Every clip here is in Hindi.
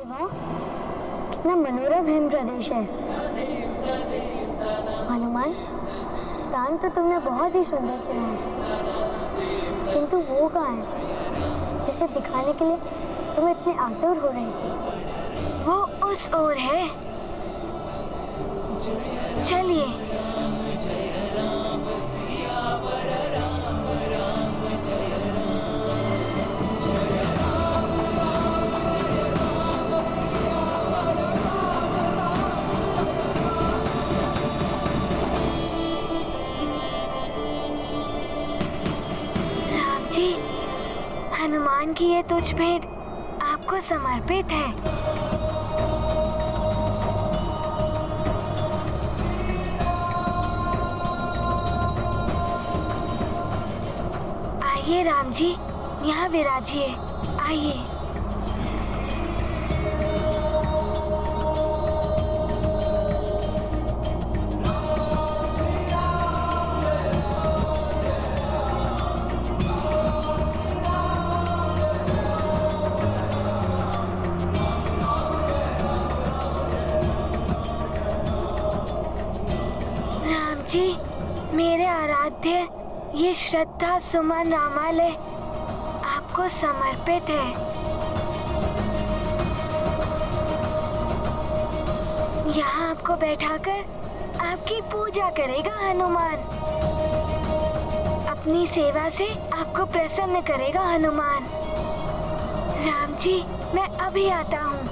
वाह, कितना मनोरम हिम प्रदेश है। हनुमान, तान तो तुमने बहुत ही सुंदर चुना है, किंतु वो कहाँ है जिसे दिखाने के लिए तुम इतने आतुर हो रही थी? वो उस ओर है, चलिए। राम जी, हनुमान की ये तुच्छ भेंट आपको समर्पित है। आइए राम जी, यहाँ विराजिए, आइए। राम जी, मेरे आराध्य, ये श्रद्धा सुमन रामालय आपको समर्पित है। यहाँ आपको बैठाकर आपकी पूजा करेगा हनुमान। अपनी सेवा से आपको प्रसन्न करेगा हनुमान। राम जी, मैं अभी आता हूँ।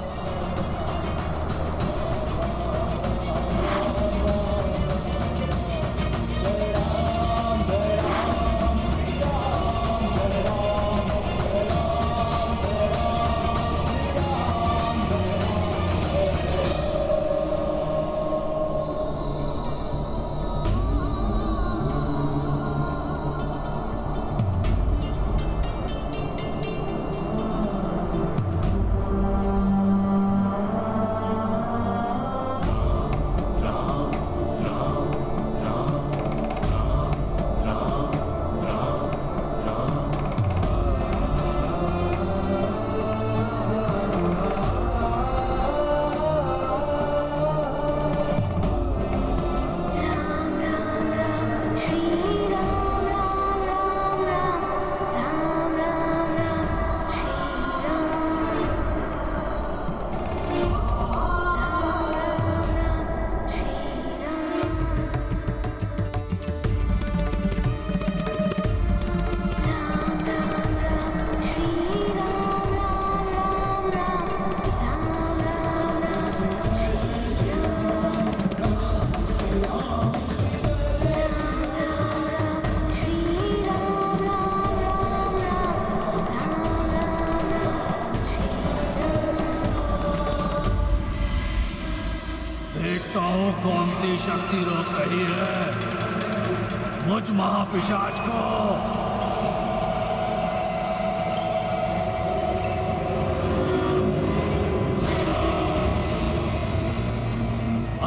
देखता हूँ कौन सी शक्ति रोक रही है मुझ महापिशाच को।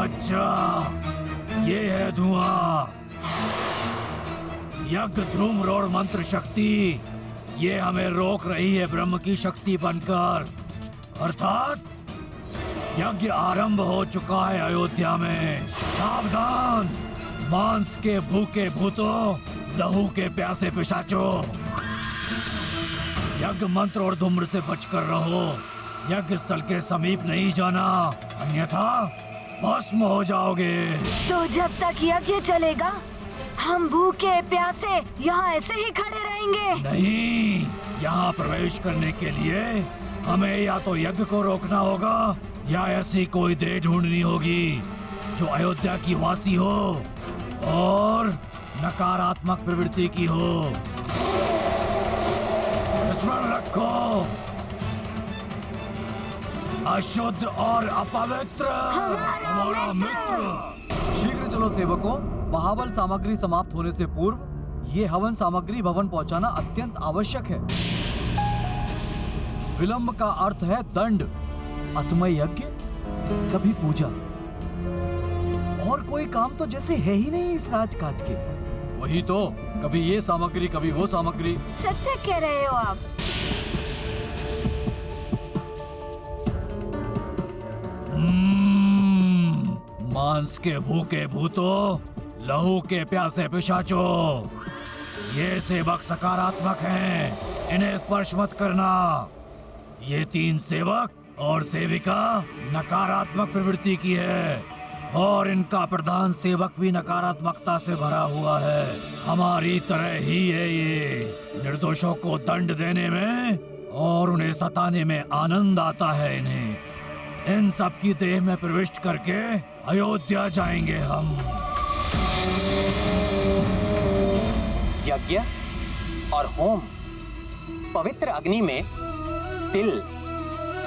अच्छा, ये है धुआं, यज्ञ ध्रुम रोड मंत्र शक्ति। ये हमें रोक रही है ब्रह्म की शक्ति बनकर। अर्थात यज्ञ आरंभ हो चुका है अयोध्या में। सावधान, मांस के भूखे भूतों, लहू के प्यासे पिशाचों। यज्ञ मंत्र और धूम्र से बचकर रहो। यज्ञ स्थल के समीप नहीं जाना, अन्यथा भस्म हो जाओगे। तो जब तक यज्ञ चलेगा हम भूखे प्यासे यहाँ ऐसे ही खड़े रहेंगे? नहीं, यहाँ प्रवेश करने के लिए हमें या तो यज्ञ को रोकना होगा या ऐसी कोई देह ढूंढनी होगी जो अयोध्या की वासी हो और नकारात्मक प्रवृत्ति की हो। स्मरण रखो, अशुद्ध और अपवित्र हमारा मित्र। शीघ्र चलो सेवकों, महाबल सामग्री समाप्त होने से पूर्व ये हवन सामग्री भवन पहुंचाना अत्यंत आवश्यक है। विलंब का अर्थ है दंड। असमय यज्ञ, कभी पूजा, और कोई काम तो जैसे है ही नहीं इस राजकाज के। वही तो, कभी ये सामग्री कभी वो सामग्री। सत्य कह रहे हो आप। मांस के भूखे भूतों, लहू के प्यासे पिशाचों, ये सेवक सकारात्मक हैं, इन्हें स्पर्श मत करना। ये 3 सेवक और सेविका नकारात्मक प्रवृत्ति की है और इनका प्रधान सेवक भी नकारात्मकता से भरा हुआ है। हमारी तरह ही है ये। निर्दोषों को दंड देने में और उन्हें सताने में आनंद आता है इन्हें। इन सब की देह में प्रविष्ट करके अयोध्या जाएंगे हम। यज्ञ और होम, पवित्र अग्नि में तिल,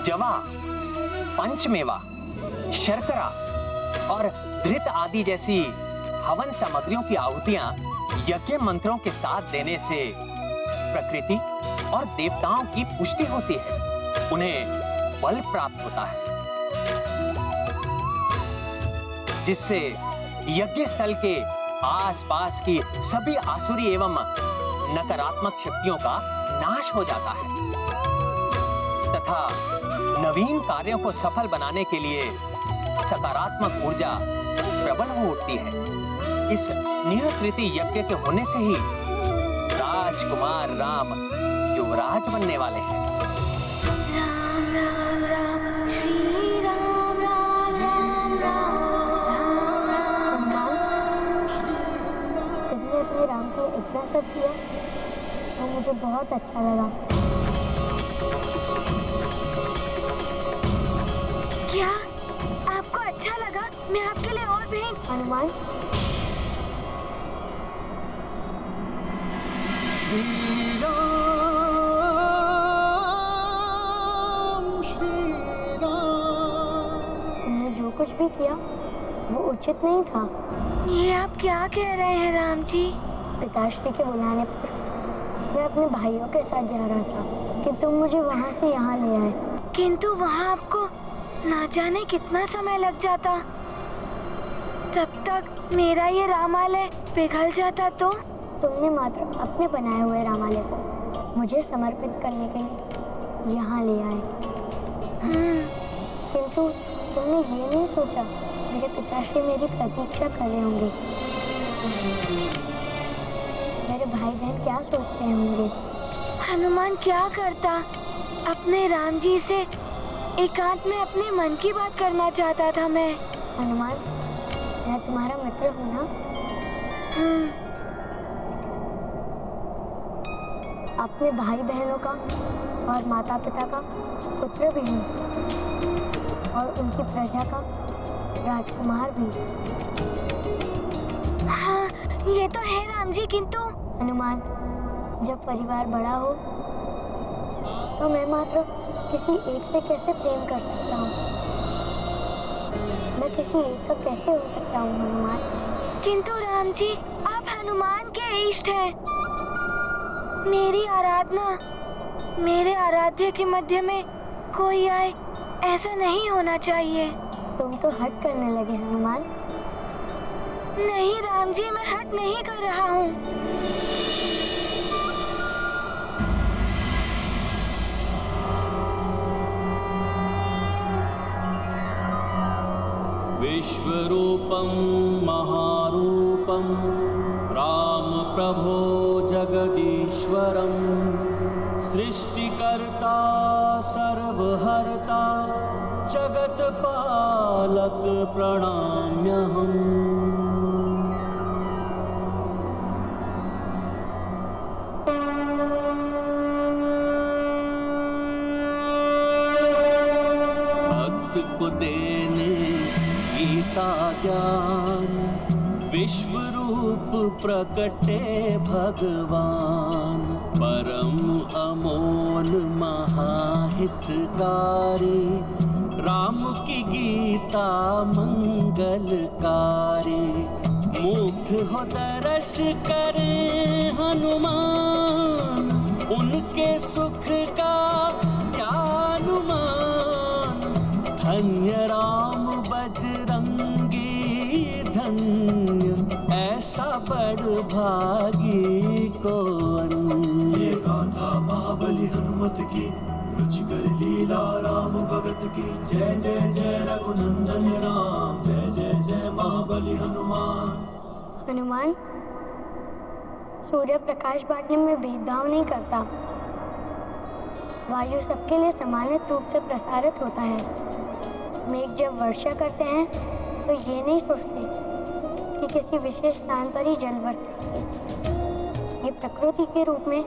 जवा, पंचमेवा, शर्करा और धृत आदि जैसी हवन सामग्रियों की आहुतियां यज्ञ मंत्रों के साथ देने से प्रकृति और देवताओं की पुष्टि होती है, उन्हें बल प्राप्त होता है, जिससे यज्ञ स्थल के आसपास की सभी आसुरी एवं नकारात्मक शक्तियों का नाश हो जाता है तथा नवीन कार्यों को सफल बनाने के लिए सकारात्मक ऊर्जा प्रबल हो उठती है। इस नियतृति यज्ञ के होने से ही राजकुमार राम युवराज बनने वाले हैं। राम राम राम श्री राम राम राम राम राम राम। तुमने अपने राम को इतना सब किया तो मुझे बहुत अच्छा लगा। क्या आपको अच्छा लगा? मैं आपके लिए और भी हनुमान, तुमने जो कुछ भी किया वो उचित नहीं था। ये आप क्या कह रहे हैं राम जी? पिताश्री के बुलाने पर मैं अपने भाइयों के साथ जा रहा था कि तुम मुझे वहाँ से यहाँ ले आए। किंतु वहाँ आपको ना जाने कितना समय लग जाता। तब तक मेरा ये रामालय पिघल जाता तो? तुमने मात्र अपने बनाए हुए रामालय को मुझे समर्पित करने के लिए यहाँ ले आए, किंतु तुमने ये नहीं सोचा मेरे पिताश्री मेरी प्रतीक्षा कर रहे होंगे। मेरे भाई बहन क्या सोचते होंगे। हनुमान क्या करता? अपने राम जी से एकांत में अपने मन की बात करना चाहता था मैं। हनुमान, मैं तुम्हारा मित्र हूँ ना। अपने भाई बहनों का और माता पिता का पुत्र भी हूँ और उनकी प्रजा का राजकुमार भी। हाँ, ये तो है राम जी, किंतु हनुमान, जब परिवार बड़ा हो तो मैं मात्र किसी एक से कैसे प्रेम कर सकता हूँ? मैं किसी एक का कैसे हो सकता हूँ हनुमान? किंतु राम जी, आप हनुमान के इष्ट हैं। मेरी आराधना, मेरे आराध्य के मध्य में कोई आए, ऐसा नहीं होना चाहिए। तुम तो हट करने लगे हनुमान। नहीं राम जी, मैं हट नहीं कर रहा हूँ। विश्वरूपं महारूपं राम प्रभो जगदीश्वरं सृष्टिकर्ता सर्वहर्ता जगत्पालक प्रणम्यहम्। भक्त को देने गीता ज्ञान विश्वरूप प्रकटे भगवान परम अमोल महाहितकारी राम की गीता मंगलकारी मुग्ध हो दर्श करे हनुमान उनके सुख का क्या अनुमान धन्य राम बजरंगी धन्य ऐसा बड़ भागी कौन। ये गाथा महाबली हनुमत की रुचिकर लीला राम भगत की जय जय जय रघुनंदन राम जय जय जय महाबली हनुमान। हनुमान, सूर्य प्रकाश बांटने में भेदभाव नहीं करता। वायु सबके लिए समान रूप से प्रसारित होता है। मेघ जब वर्षा करते हैं तो ये नहीं सोचते कि किसी विशेष स्थान पर ही जल बरसे। ये प्रकृति के रूप में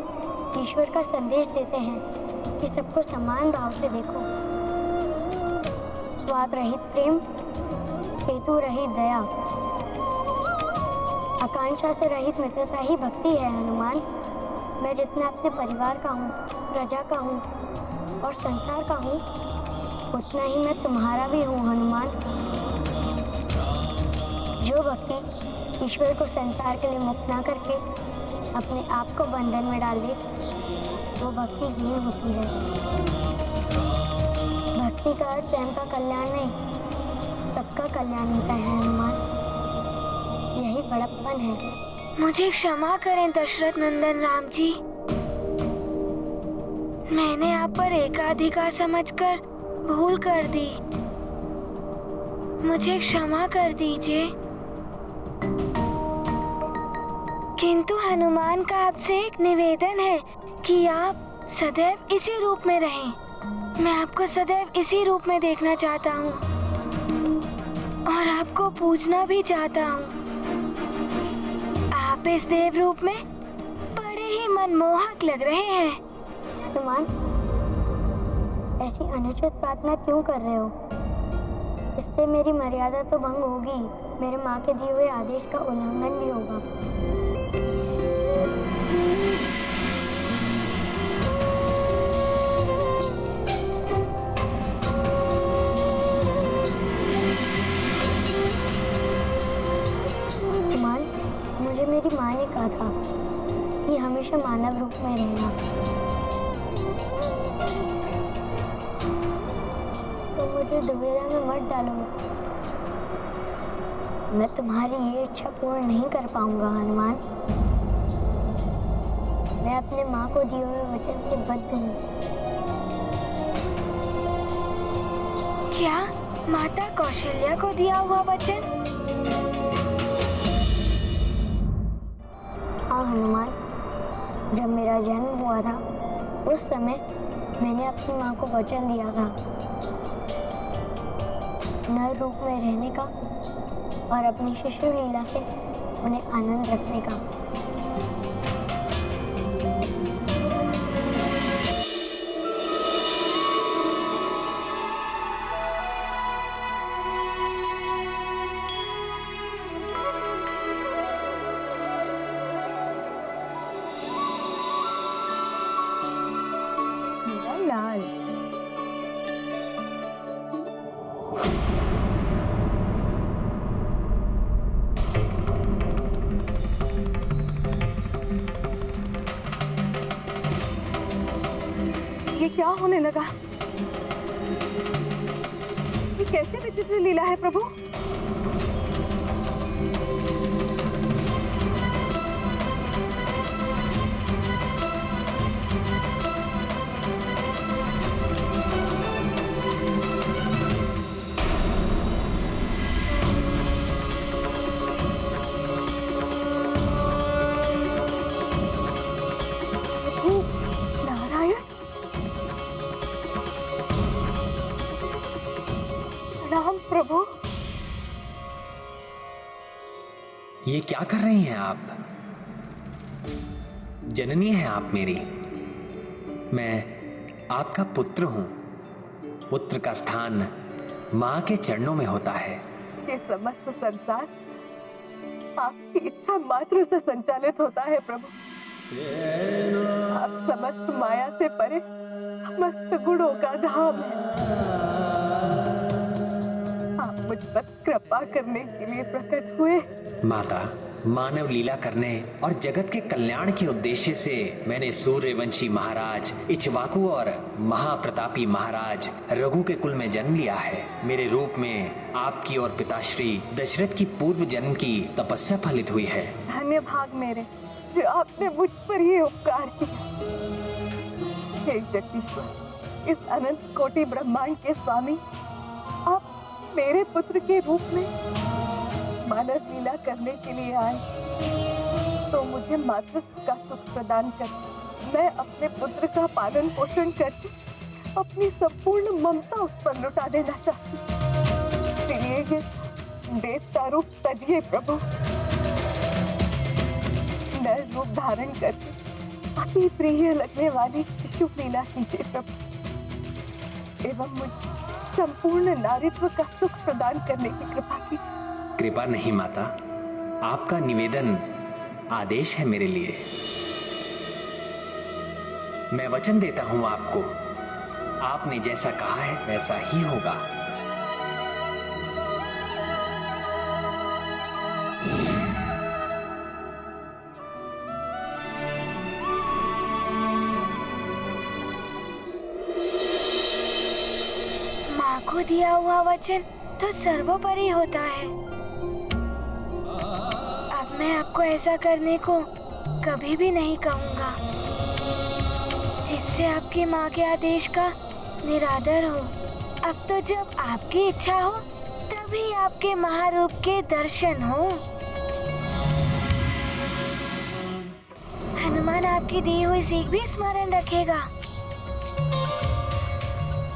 ईश्वर का संदेश देते हैं कि सबको समान भाव से देखो। स्वार्थ रहित प्रेम, हेतु रहित दया, आकांक्षा से रहित मित्रता ही भक्ति है। हनुमान, मैं जितना अपने परिवार का हूँ, प्रजा का हूँ और संसार का हूँ, उतना ही मैं तुम्हारा भी हूँ। हनुमान, जो भक्ति ईश्वर को संसार के लिए मुक्त ना करके अपने आप को बंधन में डाल दे, वो भक्ति हीन होती है। भक्ति का अर्थ स्वयं का कल्याण नहीं, सबका कल्याण होता है। हनुमान, यही बड़प्पन है। मुझे क्षमा करें दशरथ नंदन राम जी। मैंने आप पर एकाधिकार समझकर भूल कर दी। मुझे क्षमा कर दीजिए। किंतु हनुमान का आपसे एक निवेदन है कि आप सदैव इसी रूप में रहें। मैं आपको सदैव इसी रूप में देखना चाहता हूँ और आपको पूजना भी चाहता हूँ। आप इस देव रूप में बड़े ही मनमोहक लग रहे हैं। हनुमान, ऐसी अनुचित प्रार्थना क्यों कर रहे हो? इससे मेरी मर्यादा तो भंग होगी, मेरे माँ के दिए हुए आदेश का उल्लंघन भी होगा। हनुमान, मुझे मेरी माँ ने कहा था कि हमेशा मानव रूप में रहना। तो मुझे दुविधा में मत डालो। मैं तुम्हारी ये इच्छा पूर्ण नहीं कर पाऊंगा। हनुमान, मैं अपने माँ को दिए हुए वचन से बद्ध हूँ। क्या माता कौशल्या को दिया हुआ वचन? हाँ हनुमान, जब मेरा जन्म हुआ था उस समय मैंने अपनी माँ को वचन दिया था नर रूप में रहने का और अपनी शिशु लीला से उन्हें आनंद रखने का। लाल ये क्या होने लगा? ये कैसे विचित्र लीला है प्रभु? राम प्रभु, ये क्या कर रही हैं आप? जननी हैं आप मेरी। मैं आपका पुत्र हूं। पुत्र का स्थान मां के चरणों में होता है। ये समस्त संसार आपकी इच्छा मात्र से संचालित होता है प्रभु। आप समस्त माया से परे समस्त गुणों का धाम है। आप मुझ पर कृपा करने के लिए प्रकट हुए। माता, मानव लीला करने और जगत के कल्याण के उद्देश्य से मैंने सूर्यवंशी महाराज इक्ष्वाकु और महाप्रतापी महाराज रघु के कुल में जन्म लिया है। मेरे रूप में आपकी और पिताश्री दशरथ की पूर्व जन्म की तपस्या फलित हुई है। धन्य भाग मेरे, जो आपने मुझ पर ये उपकार किया। हे जगदीश्वर, इस अनंत कोटि ब्रह्मांड के स्वामी आप मेरे पुत्र के रूप में मानव लीला करने के लिए आए, तो मुझे मातृत्व का सुख प्रदान कर मैं अपने पुत्र का पालन पोषण करके अपनी संपूर्ण ममता उस पर लुटा देना चाहती। इसलिए ये देवता रूप तजिए प्रभु, नर रूप धारण करके अति प्रिय लगने वाली शिशु लीला कीजिए प्रभु, एवं मुझे संपूर्ण नारीत्व का सुख प्रदान करने की कृपा की। कृपा नहीं माता, आपका निवेदन आदेश है मेरे लिए। मैं वचन देता हूं आपको, आपने जैसा कहा है वैसा ही होगा। माँ को दिया हुआ वचन तो सर्वोपरि होता है। अब मैं आपको ऐसा करने को कभी भी नहीं कहूँगा जिससे आपकी माँ के आदेश का निरादर हो। अब तो जब आपकी इच्छा हो तभी आपके महारूप के दर्शन हो। हनुमान आपकी दी हुई सीख भी स्मरण रखेगा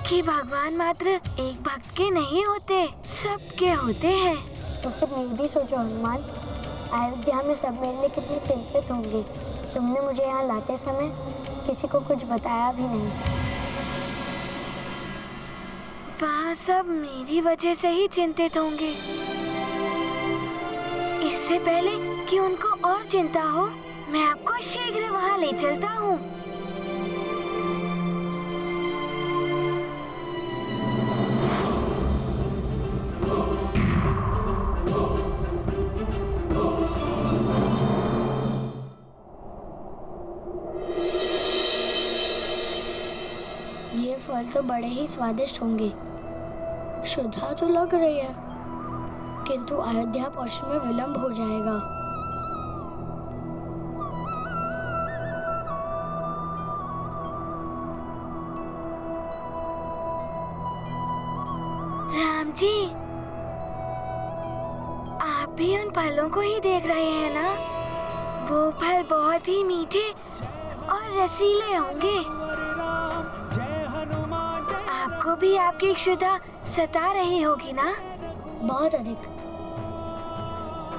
कि भगवान मात्र एक भक्त के नहीं होते, सबके होते हैं। तो फिर ये भी सोचो हनुमान, अयोध्या में सब मेरे लिए कितने चिंतित होंगे। तुमने मुझे यहाँ लाते समय किसी को कुछ बताया भी नहीं। वहाँ सब मेरी वजह से ही चिंतित होंगे। इससे पहले कि उनको और चिंता हो, मैं आपको शीघ्र वहाँ ले चलता हूँ। ये फल तो बड़े ही स्वादिष्ट होंगे। शुद्धा तो लग रही है, किंतु अयोध्या पहुंचने में विलंब हो जाएगा। राम जी, आप भी उन फलों को ही देख रहे हैं ना? वो फल बहुत ही मीठे और रसीले होंगे। आपको भी आपकी क्षुधा सता रही होगी ना? बहुत अधिक,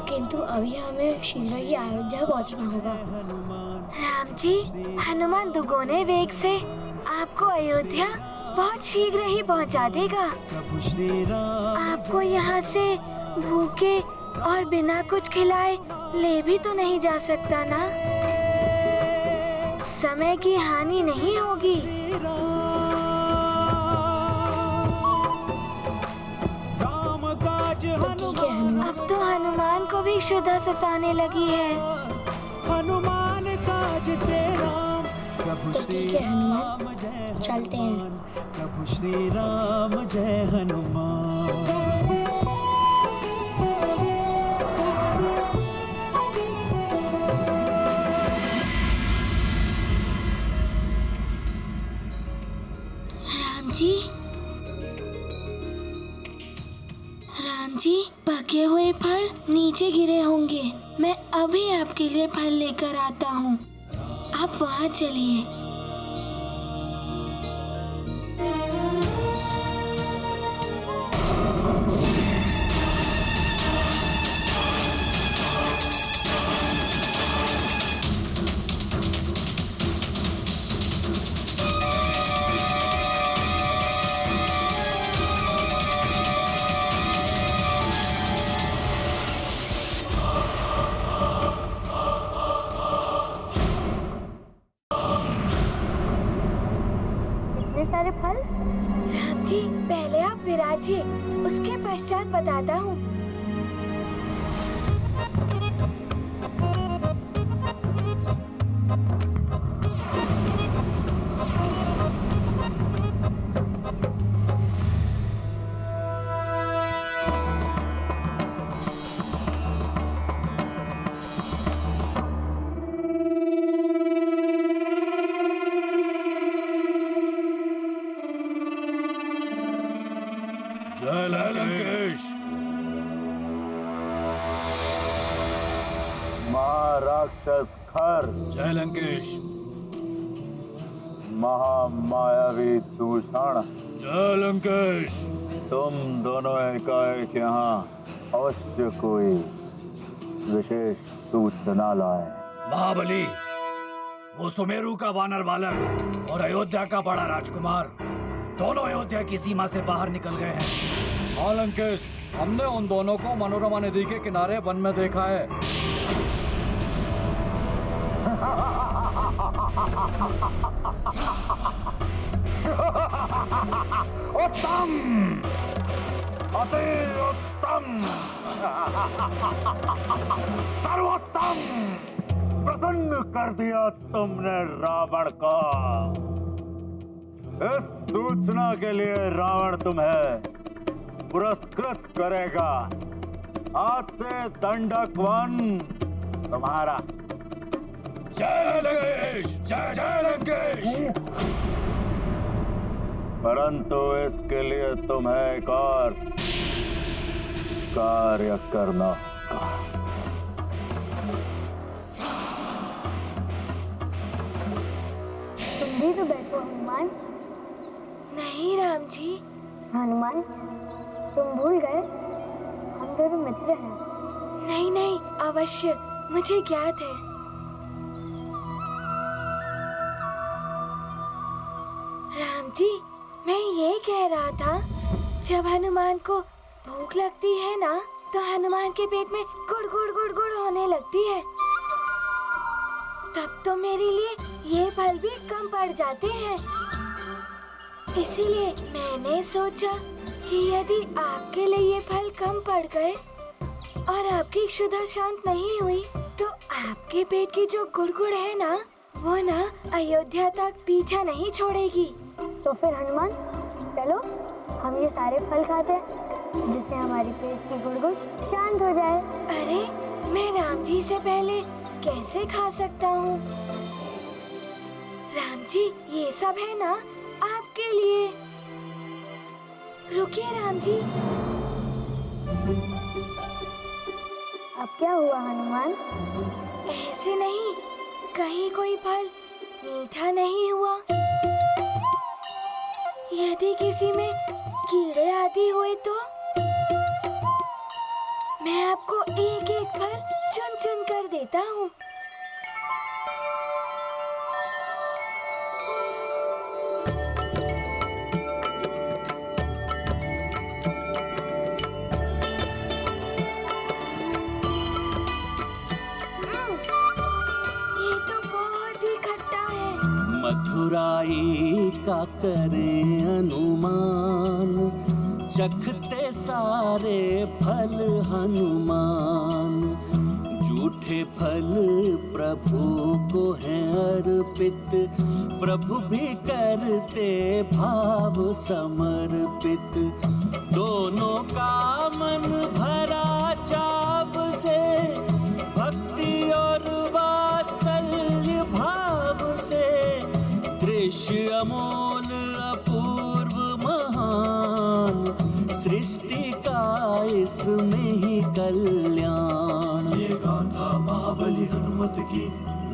किंतु अभी हमें शीघ्र ही अयोध्या पहुंचना होगा। राम जी, हनुमान दुगुने वेग से आपको अयोध्या बहुत शीघ्र ही पहुंचा देगा। आपको यहाँ से भूखे और बिना कुछ खिलाए ले भी तो नहीं जा सकता ना? समय की हानि नहीं होगी। तो ठीक है हनुमान। अब तो हनुमान को भी क्षुधा सताने लगी है। हनुमान काज से राम, प्रभु तो श्री ठीक है हनुमान, राम जय चलते हैं। हनुमान, प्रभु श्री राम जय हनुमान। राम जी, पके हुए फल नीचे गिरे होंगे। मैं अभी आपके लिए फल लेकर आता हूँ। आप वहाँ चलिए। सारे फल? राम जी, पहले आप विराजिए, उसके पश्चात बताता हूँ। जय लंकेश। महाराक्षस खर, जय लंकेश। महामायावी दूषण, जय लंकेश। तुम दोनों एकाएक यहाँ अवश्य कोई विशेष सूचना लाए। महाबली, वो सुमेरु का वानर बालक और अयोध्या का बड़ा राजकुमार दोनों अयोध्या की सीमा से बाहर निकल गए हैं। हाँ लंकेश, हमने उन दोनों को मनोरमा नदी के किनारे वन में देखा है। उत्तम, अति उत्तम, सर्वोत्तम। प्रसन्न कर दिया तुमने रावण को। इस सूचना के लिए रावण तुम्हें पुरस्कृत करेगा। आज से दंडक वन तुम्हारा। जय लंकेश, जय जय लंकेश। परंतु इसके लिए तुम्हें एक और कार्य करना होगा। तुम भी तो बैठो हनुमान। नहीं राम जी। हनुमान, तुम भूल गए हम दोनों मित्र हैं। नहीं नहीं, अवश्य, मुझे ज्ञात है। राम जी, मैं ये कह रहा था, जब हनुमान को भूख लगती है ना, तो हनुमान के पेट में गुड़ गुड़ गुड़ गुड़ होने लगती है। तब तो मेरे लिए ये फल भी कम पड़ जाते हैं। इसीलिए मैंने सोचा कि यदि आपके लिए ये फल कम पड़ गए और आपकी क्षुधा शांत नहीं हुई, तो आपके पेट की जो गुड़गुड़ है ना, वो ना अयोध्या तक पीछा नहीं छोड़ेगी। तो फिर हनुमान, चलो हम ये सारे फल खाते हैं, जिससे हमारी पेट की गुड़गुड़ शांत हो जाए। अरे, मैं राम जी से पहले कैसे खा सकता हूँ? राम जी, ये सब है ना आपके लिए। रुकिए राम जी। अब क्या हुआ हनुमान? ऐसे नहीं, कहीं कोई फल मीठा नहीं हुआ? यदि किसी में कीड़े आदि हुए तो? मैं आपको एक एक फल चुन चुन कर देता हूँ। ये तो बहुत ही खट्टा है। मथुराई का करें अनुमान, चखते सारे फल हनुमान। झूठे फल प्रभु को हैं अर्पित, प्रभु भी करते भाव समर्पित। दोनों का मन भरा चाव से, भक्ति और वात्सल्य भाव से। दृश्य अमोल अपूर्व महान, सृष्टि का इसमें ही कल्याण। ये गाथा महाबली हनुमत की,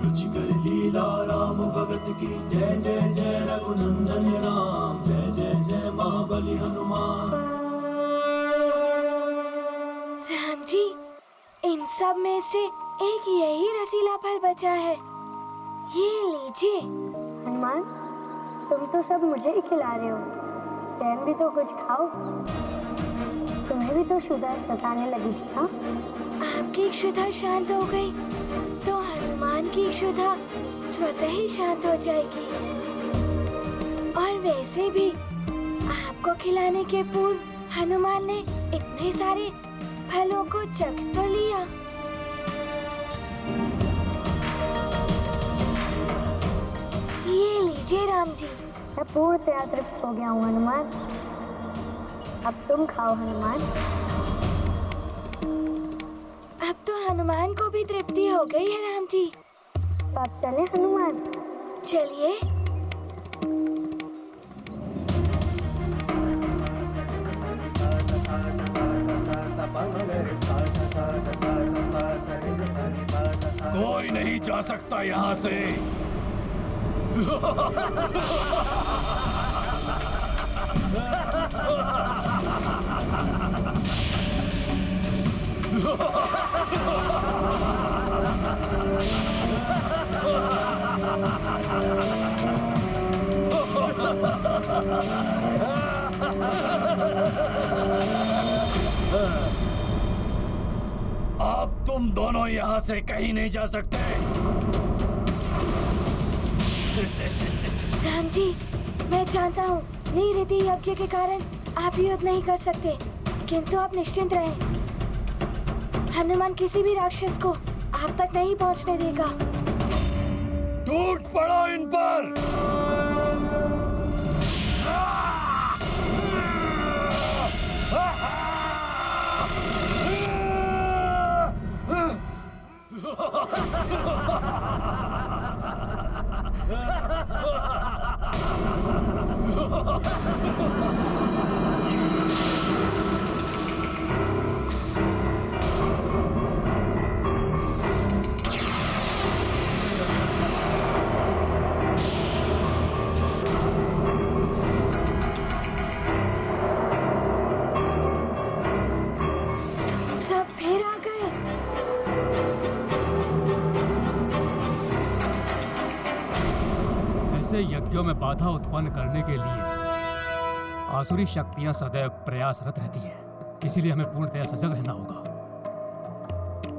रुचिकर लीला राम भगत की। जय जय जय रघुनंदन राम, जय जय जय महाबली हनुमान। राम जी, इन सब में से एक यही रसीला फल बचा है, ये लीजिए। हनुमान, तुम तो सब मुझे ही खिला रहे हो, स्वयं भी तो कुछ खाओ। तुम्हें भी तो क्षुधा सताने लगी थी ना? आपकी क्षुधा शांत हो गई तो हनुमान की क्षुधा स्वतः ही शांत हो जाएगी। और वैसे भी आपको खिलाने के पूर्व हनुमान ने इतने सारे फलों को चख तो लिया। ये लीजिए राम जी। मैं पूर्णतया तृप्त हो गया हूँ हनुमान। अब तुम खाओ हनुमान। अब तो हनुमान को भी तृप्ति हो गई है राम जी। तो अब चले हनुमान। चलिए। जा सकता यहाँ से। अब तुम दोनों यहाँ से कहीं नहीं जा सकते। राम जी, मैं जानता हूँ नीरिति यज्ञ के कारण आप युद्ध नहीं कर सकते, किंतु आप निश्चिंत रहें। हनुमान किसी भी राक्षस को आप तक नहीं पहुँचने देगा। टूट पड़ो इन पर। सब फिर आ गए। ऐसे यज्ञों में बाधा उत्पन्न करने के लिए आसुरी शक्तियां सदैव प्रयासरत रहती हैं। इसीलिए हमें पूर्णतया सजग रहना होगा।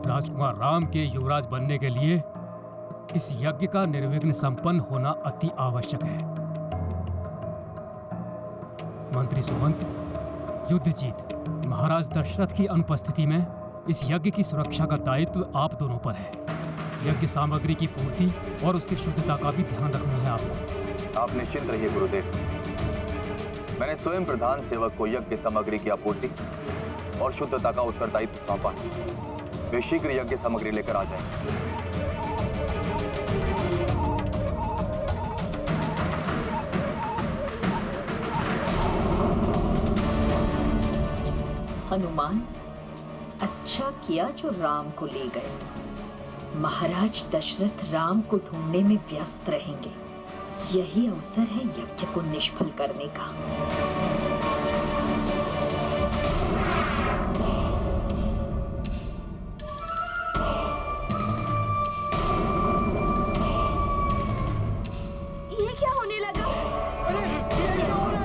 राजकुमार राम के युवराज बनने के लिए इस यज्ञ का निर्विघ्न संपन्न होना अति आवश्यक है। मंत्री सुमंत, युद्धजीत, महाराज दशरथ की अनुपस्थिति में इस यज्ञ की सुरक्षा का दायित्व आप दोनों पर है। यज्ञ सामग्री की पूर्ति और उसकी शुद्धता का भी ध्यान रखना है आपको। आप निश्चिंत रहिए गुरुदेव। मैंने स्वयं प्रधान सेवक को यज्ञ सामग्री की आपूर्ति और शुद्धता का उत्तरदायित्व सौंपा है। वे शीघ्र यज्ञ सामग्री लेकर आ जाएंगे। हनुमान, अच्छा किया जो राम को ले गए। महाराज दशरथ राम को ढूंढने में व्यस्त रहेंगे। यही अवसर है यज्ञ को निष्फल करने का। ये क्या होने लगा?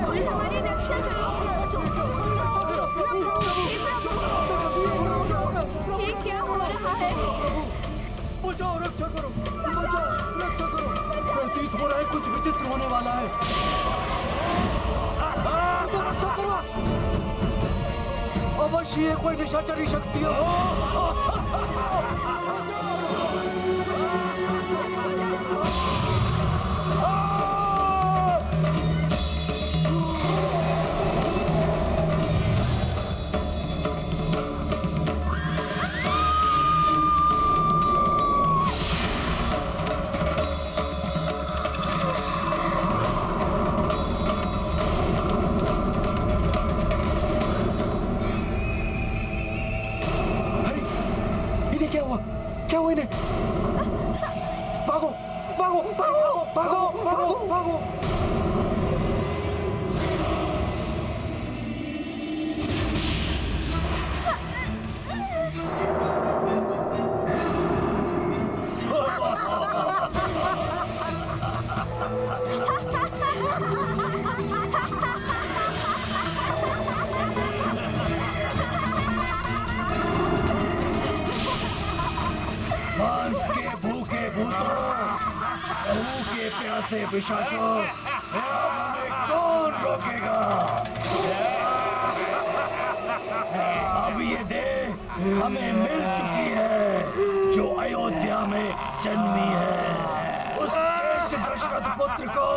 कोई हमारी रक्षा करो। ये क्या हो रहा है? बचाओ, रक्षा करो, बचाओ, रक्षा करो। प्रतीत हो रहा है कुछ विचित्र होने वाला है। रक्षा करो। अवश्य ये कोई निशाचरी शक्ति क्या हुआ इन्हें? भागो, भागो, भागो, भागो, भागो, भागो। प्यासे पिशाचों, हमें कौन रोकेगा? अब ये देह हमें मिल चुकी है जो अयोध्या में जन्मी है। उस दशरथ पुत्र को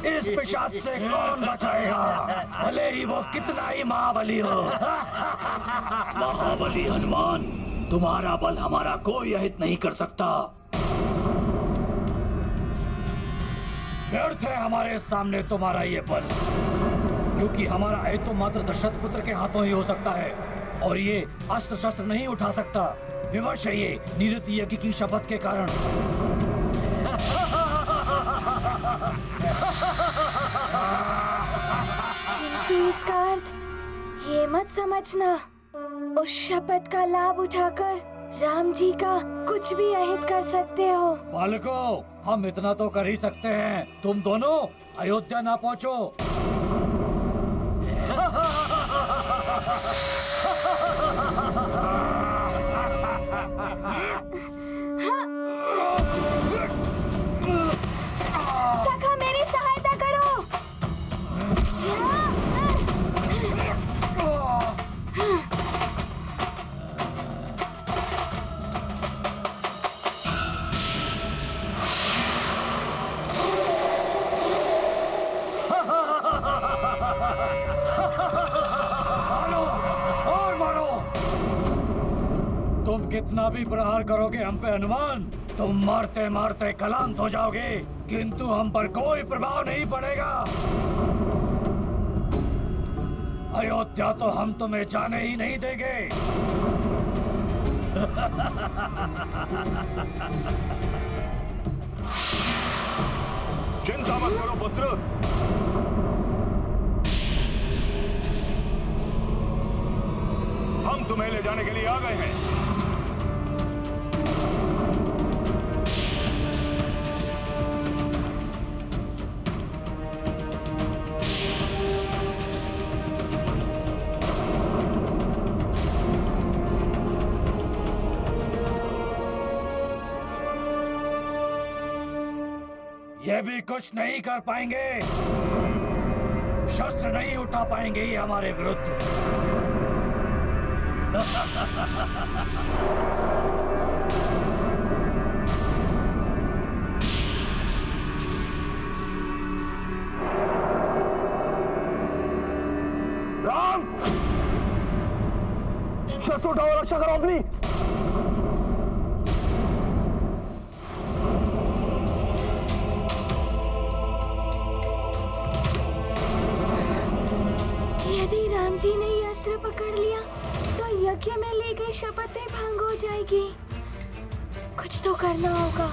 इस पिशाच से कौन बचाएगा? भले ही वो कितना ही महाबली हो। महाबली हनुमान, तुम्हारा बल हमारा कोई अहित नहीं कर सकता। व्यर्थ है हमारे सामने तुम्हारा ये बल, क्योंकि हमारा अहित तो मात्र दशरथ पुत्र के हाथों ही हो सकता है। और ये अस्त्र शस्त्र नहीं उठा सकता। विवश है ये निरति यज्ञ की शपथ के कारण। किंतु इसका अर्थ ये मत समझना उस शपथ का लाभ उठाकर राम जी का कुछ भी अहित कर सकते हो। बालकों, हम इतना तो कर ही सकते हैं, तुम दोनों अयोध्या ना पहुंचो। सखा, मेरी सहायता करो। तुम कितना भी प्रहार करोगे हम पे हनुमान, तुम मारते मारते क्लांत हो जाओगे, किंतु हम पर कोई प्रभाव नहीं पड़ेगा। अयोध्या तो हम तुम्हें जाने ही नहीं देंगे। चिंता मत करो पुत्र, हम तुम्हें ले जाने के लिए आ गए हैं। ये भी कुछ नहीं कर पाएंगे, शस्त्र नहीं उठा पाएंगे ये हमारे विरुद्ध। राम, शस्त्र उठाओ, रक्षा करो अपनी। यदि राम जी ने ये अस्त्र पकड़ लिया तो यज्ञ में ली गई शपथ में भंग हो जाएगी। कुछ तो करना होगा।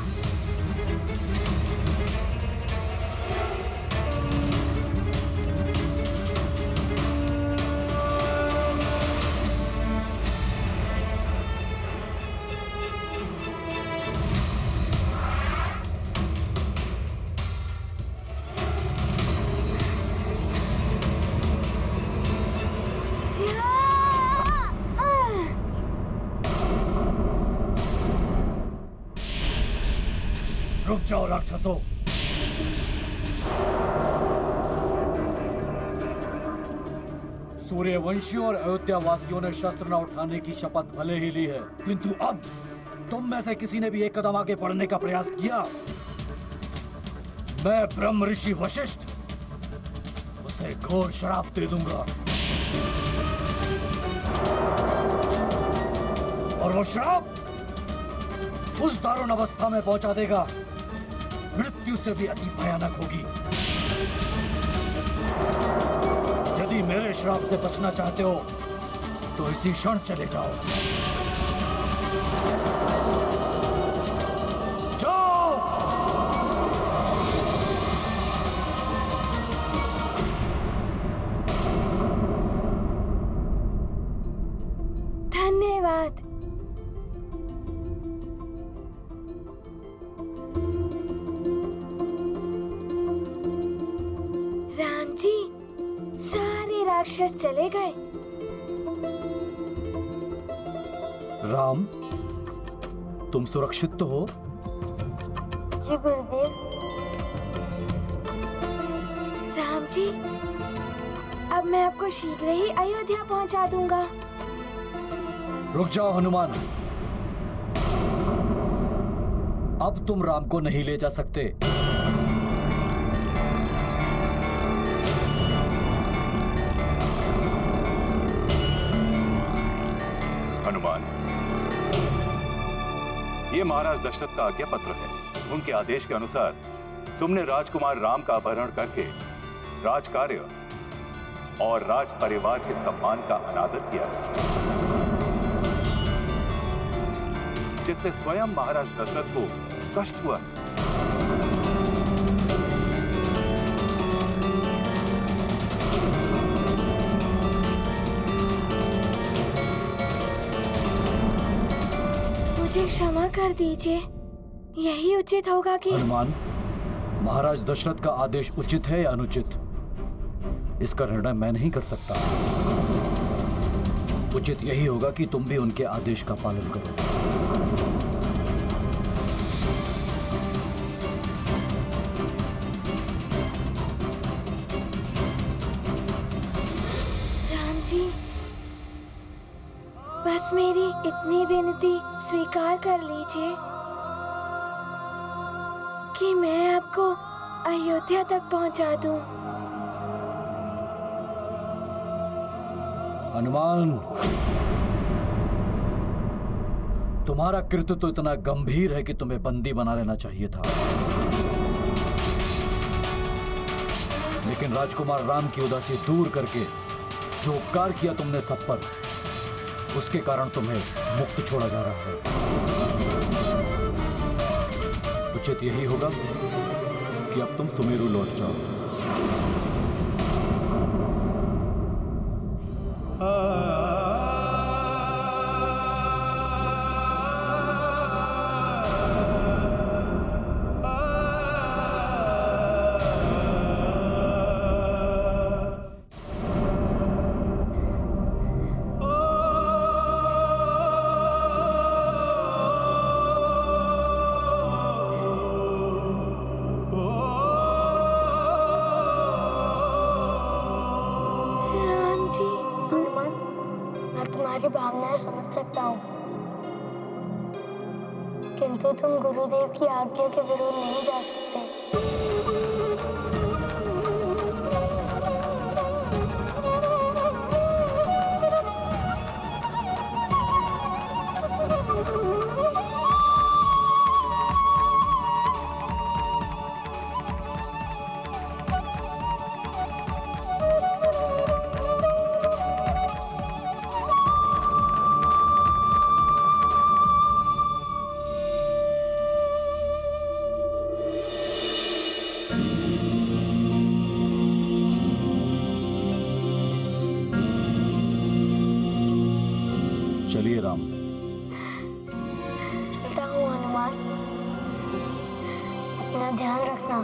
रुक जाओ राक्षसों, सूर्यवंशियों और अयोध्या वासियों ने शस्त्र न उठाने की शपथ भले ही ली है, किंतु अब तुम में से किसी ने भी एक कदम आगे बढ़ने का प्रयास किया, मैं ब्रह्म ऋषि वशिष्ठ उसे घोर श्राप दे दूंगा। और वो श्राप उस दारुण अवस्था में पहुंचा देगा, मृत्यु से भी अति भयानक होगी। यदि मेरे श्राप से बचना चाहते हो तो इसी क्षण चले जाओ। जाओ। धन्यवाद। राक्षस चले गए। राम, तुम सुरक्षित तो हो? जी गुरुदेव। राम जी, अब मैं आपको शीघ्र ही अयोध्या पहुंचा दूंगा। रुक जाओ हनुमान, अब तुम राम को नहीं ले जा सकते। हनुमान, ये महाराज दशरथ का आज्ञा पत्र है। उनके आदेश के अनुसार तुमने राजकुमार राम का अपहरण करके राज कार्य और राज परिवार के सम्मान का अनादर किया, जिससे स्वयं महाराज दशरथ को कष्ट हुआ। मुझे क्षमा कर दीजिए, यही उचित होगा कि हनुमान, महाराज दशरथ का आदेश उचित है या अनुचित, इसका निर्णय मैं नहीं कर सकता। उचित यही होगा कि तुम भी उनके आदेश का पालन करो। राम जी, बस मेरी इतनी विनती स्वीकार कर लीजिए कि मैं आपको अयोध्या तक पहुंचा दूं। हनुमान, तुम्हारा कृत्य तो इतना गंभीर है कि तुम्हें बंदी बना लेना चाहिए था, लेकिन राजकुमार राम की उदासी दूर करके जो उपकार किया तुमने सब पर, उसके कारण तुम्हें मुक्त छोड़ा जा रहा है। उचित यही होगा कि अब तुम सुमेरु लौट जाओ। तुम्हारी भावनाएं समझ सकता हूँ, किंतु तुम गुरुदेव की आज्ञा के विरुद्ध नहीं जा सकते। चलिए राम। चलता हूँ हनुमान, अपना ध्यान रखना।